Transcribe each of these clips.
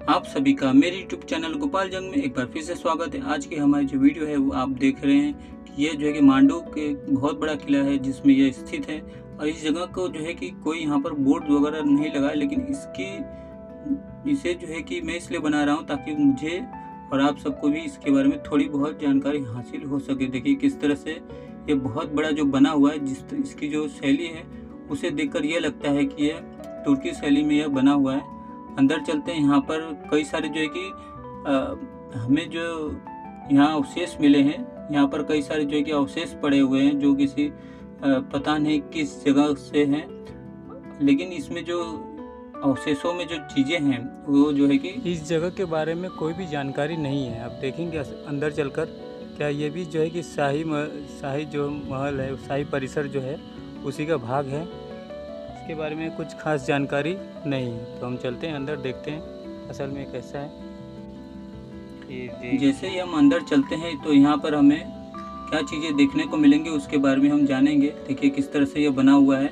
आप सभी का मेरे YouTube चैनल गोपाल जंग में एक बार फिर से स्वागत है। आज की हमारी जो वीडियो है वो आप देख रहे हैं कि ये जो है कि मांडू के बहुत बड़ा किला है जिसमें यह स्थित है। और इस जगह को जो है कि कोई यहाँ पर बोर्ड वगैरह नहीं लगा है, लेकिन इसे जो है कि मैं इसलिए बना रहा हूँ ताकि मुझे और आप सबको भी इसके बारे में थोड़ी बहुत जानकारी हासिल हो सके। देखिए किस तरह से ये बहुत बड़ा जो बना हुआ है, इसकी जो शैली है उसे देखकर यह लगता है कि यह तुर्की शैली में यह बना हुआ है। अंदर चलते हैं। यहाँ पर कई सारे जो है कि हमें जो यहाँ अवशेष मिले हैं, यहाँ पर कई सारे जो है कि अवशेष पड़े हुए हैं जो किसी पता नहीं किस जगह से हैं, लेकिन इसमें जो अवशेषों में जो चीज़ें हैं वो जो है कि इस जगह के बारे में कोई भी जानकारी नहीं है। आप देखेंगे अंदर चलकर, क्या ये भी जो है कि शाही जो महल है, शाही परिसर जो है उसी का भाग है। इसके बारे में कुछ खास जानकारी नहीं है, तो हम चलते हैं अंदर, देखते हैं असल में कैसा है। जैसे ही हम अंदर चलते हैं तो यहाँ पर हमें क्या चीज़ें देखने को मिलेंगी उसके बारे में हम जानेंगे। देखिए किस तरह से यह बना हुआ है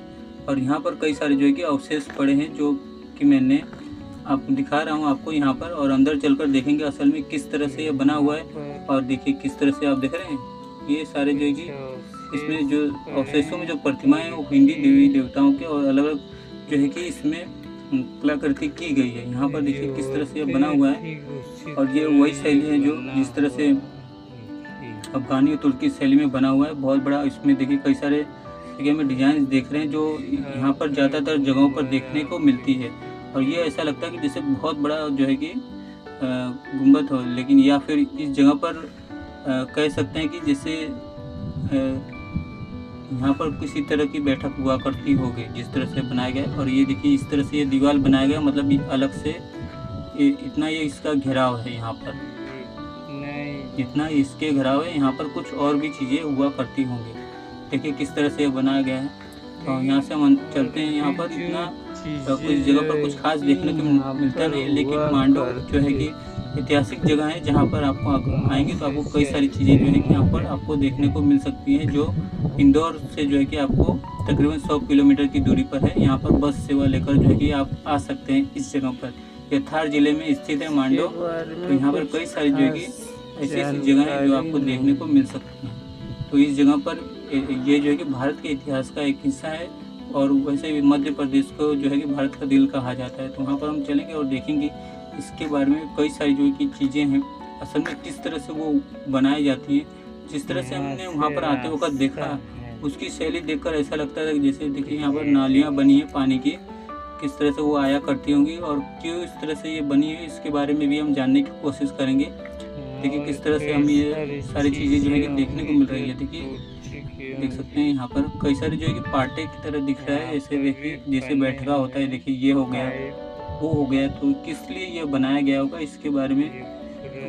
और यहाँ पर कई सारे जो है कि अवशेष पड़े हैं जो कि मैंने आपको दिखा रहा हूँ आपको यहाँ पर। और अंदर चलकर देखेंगे असल में किस तरह से यह बना हुआ है। और देखिए किस तरह से आप देख रहे हैं ये सारे जो है कि इसमें जो अवशेषों में जो प्रतिमाएं हैं वो हिंदी देवी देवताओं के और अलग अलग जो है कि इसमें कलाकृति की गई है। यहाँ पर देखिए किस तरह से यह बना हुआ है और ये वही शैली है जो जिस तरह से अफगानी और तुर्की शैली में बना हुआ है। बहुत बड़ा इसमें देखिए कई सारे जगह में डिजाइन देख रहे हैं जो यहाँ पर ज़्यादातर जगहों पर देखने को मिलती है। और ये ऐसा लगता है कि जैसे बहुत बड़ा जो है कि गुंबद हो, लेकिन या फिर इस जगह पर कह सकते हैं कि जैसे यहाँ पर किसी तरह की बैठक हुआ करती होगी जिस तरह से बनाया गया है। और ये देखिए इस तरह से ये दीवार बनाया गया, मतलब ये अलग से इतना ये इसका घेराव है। यहाँ पर जितना इसके घेराव है यहाँ पर कुछ और भी चीज़ें हुआ करती होंगी। देखिए किस तरह से ये बनाया गया है। तो यहाँ से हम चलते हैं। यहाँ पर इतना कुछ जगह पर कुछ खास देखने को मिलता नहीं, लेकिन मांडू जो है कि ऐतिहासिक जगह है जहाँ पर आपको आएंगे तो आपको कई सारी चीज़ें जो है कि यहाँ पर आपको देखने को मिल सकती हैं, जो इंदौर से जो है कि आपको तकरीबन 100 किलोमीटर की दूरी पर है। यहाँ पर बस सेवा लेकर जो है कि आप आ सकते हैं इस जगह पर। यह थार जिले में स्थित है मांडू। तो यहाँ पर कई सारी जो है कि ऐसी ऐसी जगह है जो आपको देखने को मिल सकती हैं। तो इस जगह पर ये जो है कि भारत के इतिहास का एक हिस्सा है और वैसे भी मध्य प्रदेश को जो है कि भारत का दिल कहा जाता है। तो वहाँ पर हम चलेंगे और देखेंगे इसके बारे में कई सारी जो है कि चीज़ें हैं असल में किस तरह से वो बनाई जाती है। जिस तरह से हमने वहाँ पर आते वक्त देखा, उसकी शैली देखकर ऐसा लगता है जैसे देखिए यहाँ पर नालियाँ बनी है पानी की, किस तरह से वो आया करती होंगी और क्यों इस तरह से ये बनी है इसके बारे में भी हम जानने की कोशिश करेंगे। देखिए किस तरह से हम ये सारी चीज़ें जो है कि देखने को मिल रही है। देखिए देख सकते हैं यहाँ पर कई सारे जो है कि पार्टे की तरह दिख रहा है। ऐसे देखिए जैसे बैठका होता है, देखिए ये हो गया वो हो गया। तो किस लिए ये बनाया गया होगा इसके बारे में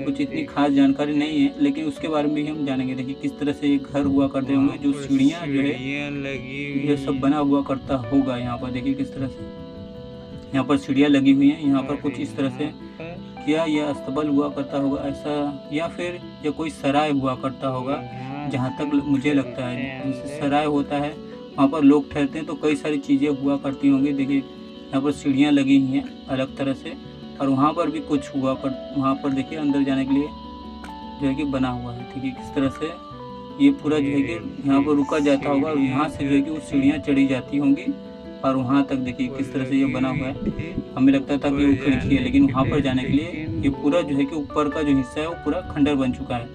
कुछ इतनी खास जानकारी नहीं है, लेकिन उसके बारे में भी हम जानेंगे। देखिए किस तरह से ये घर हुआ करते होंगे, जो सीढ़ियाँ जो है ये सब बना हुआ करता होगा। यहाँ पर देखिए किस तरह से यहाँ पर सीढ़ियाँ लगी हुई हैं। यहाँ पर कुछ इस तरह से क्या यह अस्तबल हुआ करता होगा ऐसा, या फिर यह कोई सराय हुआ करता होगा। जहाँ तक मुझे लगता है जैसे सराय होता है वहाँ पर लोग ठहरते हैं तो कई सारी चीज़ें हुआ करती होंगी। देखिए यहाँ पर सीढ़ियाँ लगी हुई हैं अलग तरह से और वहाँ पर भी कुछ हुआ कर, वहाँ पर देखिए अंदर जाने के लिए जो है कि बना हुआ है। देखिए किस तरह से ये पूरा जो है कि यहाँ पर रुका जाता होगा और यहाँ से जो है कि वो सीढ़ियाँ चढ़ी जाती होंगी और वहाँ तक देखिए किस तरह से ये बना हुआ है। हमें लगता था कि वो खिड़की है, लेकिन वहाँ पर जाने के लिए ये पूरा जो है कि ऊपर का जो हिस्सा है वो पूरा खंडर बन चुका है।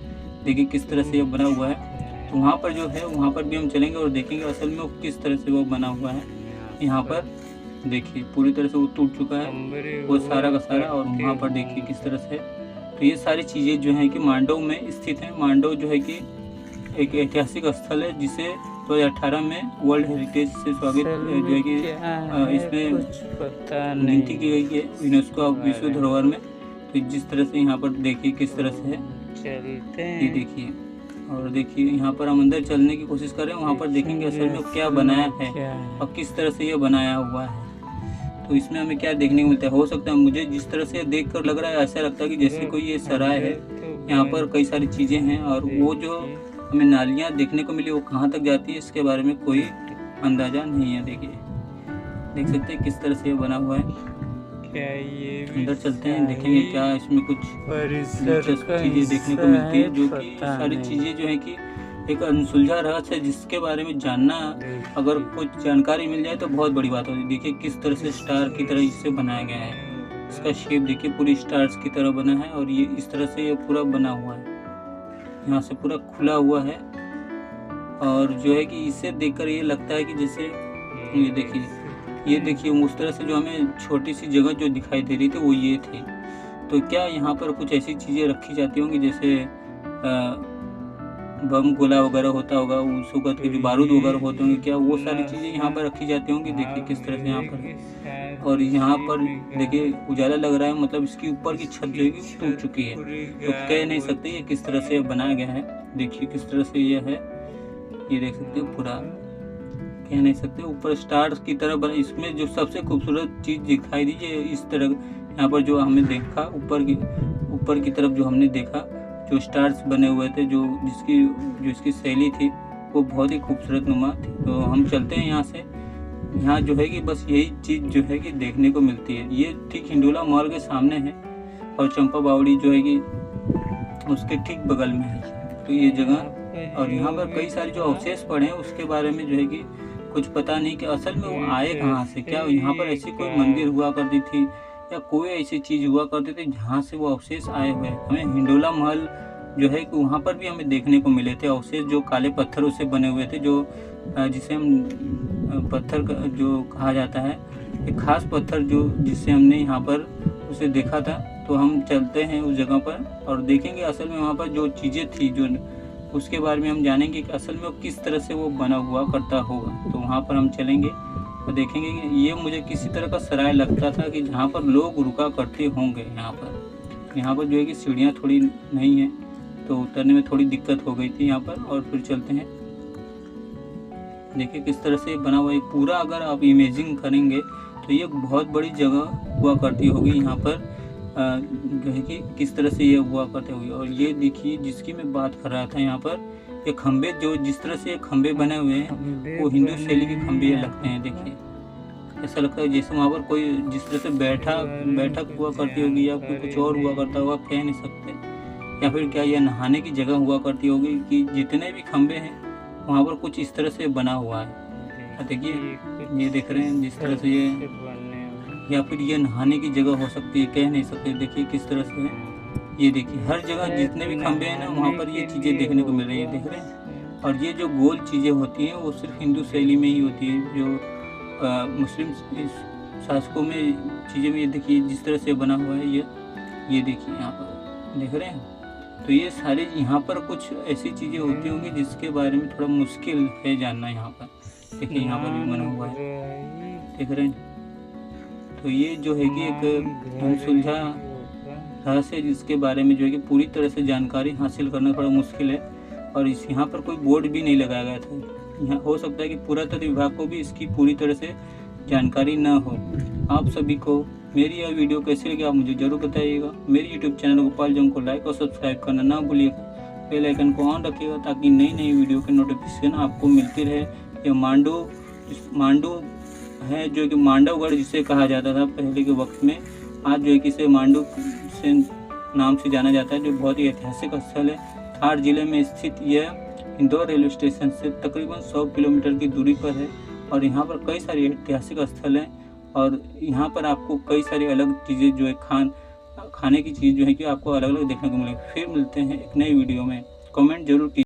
देखिए किस तरह से ये बना हुआ है। तो वहाँ पर जो है वहाँ पर भी हम चलेंगे और देखेंगे असल में वो किस तरह से वो बना हुआ है। यहाँ पर देखिए पूरी तरह से वो टूट चुका है वो सारा का सारा। और वहाँ पर देखिए किस तरह से, तो ये सारी चीज़ें जो हैं कि मांडू में स्थित हैं। मांडू जो है कि एक ऐतिहासिक स्थल है जिसे 2018 में वर्ल्ड हेरिटेज से स्वागत जो है कि इसमें गिनती की गई है यूनेस्को विश्व धरोहर में। तो जिस तरह से यहाँ पर देखिए किस तरह से ये देखिए, और देखिए यहाँ पर हम अंदर चलने की कोशिश कर रहे हैं। वहाँ पर देखेंगे असल में क्या बनाया है और किस तरह से ये बनाया हुआ है। तो इसमें हमें क्या देखने को मिलता है, हो सकता है मुझे जिस तरह से देख कर लग रहा है ऐसा लगता है कि जैसे कोई ये सराय है। यहाँ पर कई सारी चीज़ें हैं और वो जो हमें नालियाँ देखने को मिली वो कहाँ तक जाती है इसके बारे में कोई अंदाज़ा नहीं है। देखिए देख सकते हैं किस तरह से ये बना हुआ है। अंदर चलते हैं, देखेंगे क्या इसमें कुछ दिलचस्प चीज़ें देखने को मिलती है, जो कि सारी चीज़ें जो है कि एक अनसुलझा रहस्य है, जिसके बारे में जानना अगर कुछ जानकारी मिल जाए तो बहुत बड़ी बात होती है। देखिए किस तरह से स्टार की तरह इसे बनाया गया है, इसका शेप देखिए पूरी स्टार्स की तरह बना है और ये इस तरह से ये पूरा बना हुआ है, यहाँ से पूरा खुला हुआ है। और जो है कि इसे देखकर ये लगता है कि जैसे ये देखिए उस तरह से जो हमें छोटी सी जगह जो दिखाई दे रही थी वो ये थी। तो क्या यहाँ पर कुछ ऐसी चीज़ें रखी जाती होंगी जैसे बम गोला वगैरह होता होगा, उस वक्त के जो बारूद वगैरह होते होंगे, क्या वो सारी चीज़ें यहाँ पर रखी जाती होंगी। देखिए किस तरह से यहाँ पर, और यहाँ पर देखिए उजाला लग रहा है, मतलब इसकी ऊपर की छत जो है टूट चुकी है, तो कह नहीं सकते ये किस तरह से बनाया गया है। देखिए किस तरह से ये है, ये देख सकते हो, पूरा कह नहीं सकते, ऊपर स्टार्स की तरह बना। इसमें जो सबसे खूबसूरत चीज़ दिखाई दी है इस तरह, यहाँ पर जो हमने देखा ऊपर की तरफ जो हमने देखा जो स्टार्स बने हुए थे, जो इसकी शैली थी वो बहुत ही खूबसूरत नुमा थी। तो हम चलते हैं यहाँ से, यहाँ जो है कि बस यही चीज़ जो है कि देखने को मिलती है। ये ठीक हिंडोला मॉल के सामने है और चंपा बावड़ी जो है कि उसके ठीक बगल में है तो ये जगह। और यहाँ पर कई सारे जो अवशेष पड़े हैं उसके बारे में जो है कि कुछ पता नहीं कि असल में वो आए कहाँ से, क्या यहाँ पर ऐसी कोई मंदिर हुआ करती थी या कोई ऐसी चीज़ हुआ करती थी जहाँ से वो अवशेष आए हुए हैं। हमें हिंडोला महल जो है कि वहाँ पर भी हमें देखने को मिले थे अवशेष, जो काले पत्थरों से बने हुए थे, जो जिसे हम पत्थर जो कहा जाता है, एक खास पत्थर जो जिससे हमने यहाँ पर उसे देखा था। तो हम चलते हैं उस जगह पर और देखेंगे असल में वहाँ पर जो चीज़ें थी, जो उसके बारे में हम जानेंगे कि असल में वो किस तरह से वो बना हुआ करता होगा। तो वहाँ पर हम चलेंगे और देखेंगे कि ये मुझे किसी तरह का सराय लगता था कि जहाँ पर लोग रुका करते होंगे। यहाँ पर जो है कि सीढ़ियाँ थोड़ी नहीं है तो उतरने में थोड़ी दिक्कत हो गई थी यहाँ पर। और फिर चलते हैं, देखिए किस तरह से बना हुआ है पूरा। अगर आप इमेजिन करेंगे तो ये बहुत बड़ी जगह हुआ करती होगी यहाँ पर, जो है कि किस तरह से ये हुआ करते हुए। और ये देखिए जिसकी मैं बात कर रहा था, यहाँ पर ये खंबे जो जिस तरह से खंबे बने हुए हैं वो हिंदू शैली के खंबे लगते हैं। देखिए ऐसा लगता है जैसे वहाँ पर कोई जिस तरह से बैठक हुआ करती होगी या कोई कुछ और हुआ करता होगा, कह नहीं सकते। या फिर क्या यह नहाने की जगह हुआ करती होगी कि जितने भी खंबे हैं वहाँ पर कुछ इस तरह से बना हुआ है। देखिए ये देख रहे हैं जिस तरह से ये, या फिर ये नहाने की जगह हो सकती है, कह नहीं सकते। देखिए किस तरह से ये देखिए हर जगह जितने भी खंबे हैं ना वहाँ पर ये चीज़ें देखने को मिल रही है, देख रहे हैं। और ये जो गोल चीज़ें होती हैं वो सिर्फ हिंदू शैली में ही होती है, जो मुस्लिम शासकों में चीज़ें में ये देखिए जिस तरह से बना हुआ है ये देखिए यहाँ पर देख रहे हैं। तो ये सारे यहाँ पर कुछ ऐसी चीज़ें होती होंगी जिसके बारे में थोड़ा मुश्किल है जानना। यहाँ पर देखिए यहाँ पर भी बना हुआ है, देख रहे हैं। तो ये जो है कि एक अनसुलझा रहस्य जिसके बारे में जो है कि पूरी तरह से जानकारी हासिल करना थोड़ा मुश्किल है। और इस यहाँ पर कोई बोर्ड भी नहीं लगाया गया था। यहाँ हो सकता है कि पुरातत्व विभाग को भी इसकी पूरी तरह से जानकारी न हो। आप सभी को मेरी यह वीडियो कैसी लगी आप मुझे ज़रूर बताइएगा। मेरी यूट्यूब चैनल गोपाल जंग को लाइक और सब्सक्राइब करना ना भूलिएगा। बेल आइकन को ऑन रखिएगा ताकि नई वीडियो के नोटिफिकेशन आपको मिलती रहे। यह मांडू है जो कि मांडवगढ़ जिसे कहा जाता था पहले के वक्त में, आज जो है कि इसे मांडू से नाम से जाना जाता है, जो बहुत ही ऐतिहासिक स्थल है। धार जिले में स्थित यह इंदौर रेलवे स्टेशन से तकरीबन 100 किलोमीटर की दूरी पर है। और यहाँ पर कई सारे ऐतिहासिक स्थल हैं और यहाँ पर आपको कई सारी अलग चीज़ें जो है खाने की चीज़ जो है कि आपको अलग अलग देखने को मिलेगी। फिर मिलते हैं एक नई वीडियो में, कमेंट जरूर कीजिए।